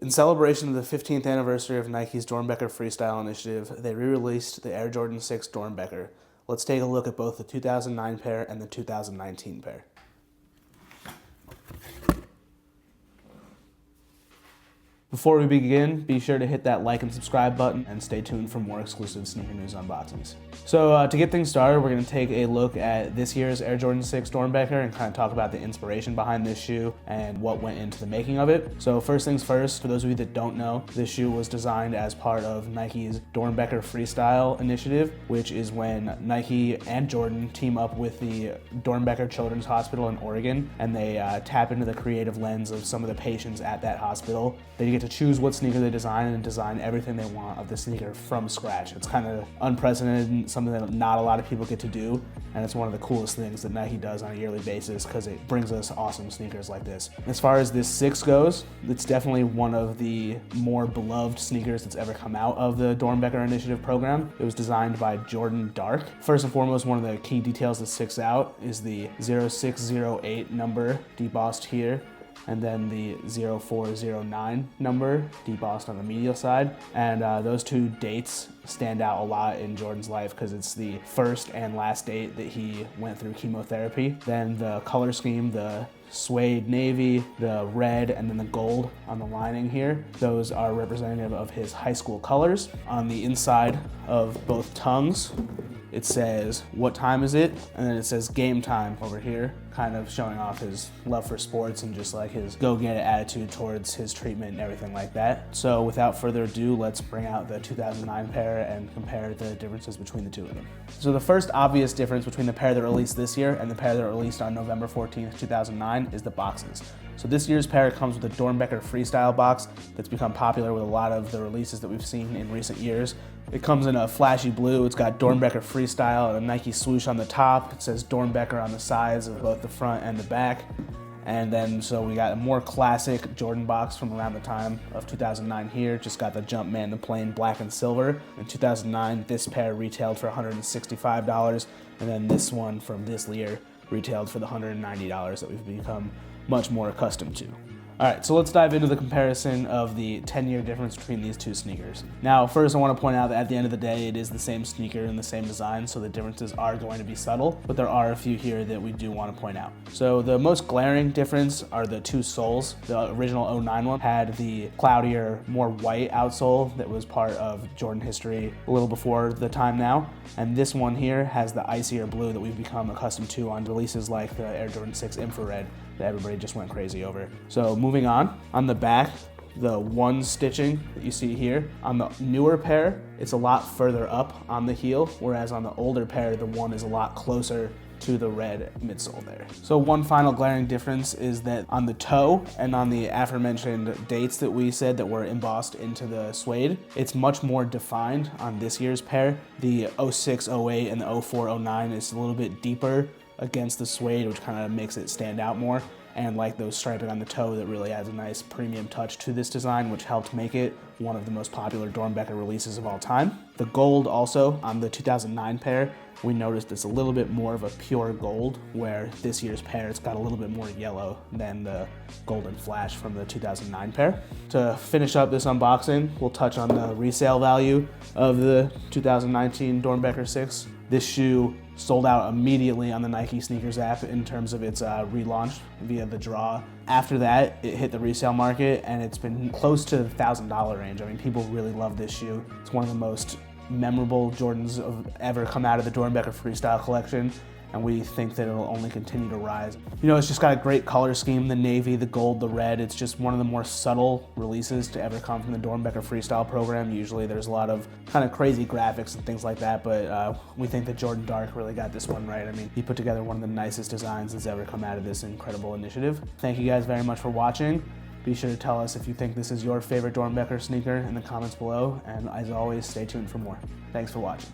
In celebration of the 15th anniversary of Nike's Doernbecher Freestyle initiative, they re-released the Air Jordan 6 Doernbecher. Let's take a look at both the 2009 pair and the 2019 pair. Before we begin, be sure to hit that like and subscribe button and stay tuned for more exclusive sneaker news unboxings. So to get things started, we're going to take a look at this year's Air Jordan 6 Doernbecher and kind of talk about the inspiration behind this shoe and what went into the making of it. So first things first, for those of you that don't know, this shoe was designed as part of Nike's Doernbecher Freestyle initiative, which is when Nike and Jordan team up with the Doernbecher Children's Hospital in Oregon, and they tap into the creative lens of some of the patients at that hospital. They get to choose what sneaker they design and design everything they want of the sneaker from scratch. It's kind of unprecedented and something that not a lot of people get to do, and it's one of the coolest things that Nike does on a yearly basis because it brings us awesome sneakers like this. As far as this 6 goes, it's definitely one of the more beloved sneakers that's ever come out of the Doernbecher Initiative program. It was designed by Jordan Dark. First and foremost, one of the key details that sticks out is the 0608 number debossed here, and then the 0409 number debossed on the medial side. And those two dates stand out a lot in Jordan's life because it's the first and last date that he went through chemotherapy. Then the color scheme, the suede navy, the red, and then the gold on the lining here, those are representative of his high school colors. On the inside of both tongues, it says, "What time is it?" And then it says "Game time" over here, kind of showing off his love for sports and just like his go-get-it attitude towards his treatment and everything like that. So without further ado, let's bring out the 2009 pair and compare the differences between the two of them. So the first obvious difference between the pair that released this year and the pair that released on November 14th, 2009 is the boxes. So this year's pair comes with a Doernbecher Freestyle box that's become popular with a lot of the releases that we've seen in recent years. It comes in a flashy blue. It's got Doernbecher Freestyle and a Nike swoosh on the top. It says Doernbecher on the sides of both the front and the back. And then, so we got a more classic Jordan box from around the time of 2009 here. Just got the Jumpman, the plain black and silver. In 2009, this pair retailed for $165. And then this one from this year retailed for the $190 that we've become much more accustomed to. All right, so let's dive into the comparison of the 10-year difference between these two sneakers. Now, first I want to point out that at the end of the day, it is the same sneaker and the same design, so the differences are going to be subtle, but there are a few here that we do want to point out. So the most glaring difference are the two soles. The original 09 one had the cloudier, more white outsole that was part of Jordan history a little before the time now, and this one here has the icier blue that we've become accustomed to on releases like the Air Jordan 6 Infrared that everybody just went crazy over. So moving on the back, the one stitching that you see here, on the newer pair, it's a lot further up on the heel, whereas on the older pair, the one is a lot closer to the red midsole there. So one final glaring difference is that on the toe and on the aforementioned dates that we said that were embossed into the suede, it's much more defined on this year's pair. The 0608 and the 0409 is a little bit deeper against the suede, which kind of makes it stand out more. And like those striping on the toe that really adds a nice premium touch to this design, which helped make it one of the most popular Doernbecher releases of all time. The gold also on the 2009 pair, we noticed it's a little bit more of a pure gold, where this year's pair, it's got a little bit more yellow than the golden flash from the 2009 pair. To finish up this unboxing, we'll touch on the resale value of the 2019 Doernbecher 6. This shoe sold out immediately on the Nike Sneakers app in terms of its relaunch via the draw. After that, it hit the resale market and it's been close to the $1,000 range. I mean, people really love this shoe. It's one of the most memorable Jordans of ever come out of the Doernbecher Freestyle collection, and we think that it'll only continue to rise. You know, it's just got a great color scheme, the navy, the gold, the red. It's just one of the more subtle releases to ever come from the Doernbecher Freestyle program. Usually there's a lot of kind of crazy graphics and things like that, but we think that Jordan Dark really got this one right. I mean, he put together one of the nicest designs that's ever come out of this incredible initiative. Thank you guys very much for watching. Be sure to tell us if you think this is your favorite Doernbecher sneaker in the comments below, and as always, stay tuned for more. Thanks for watching.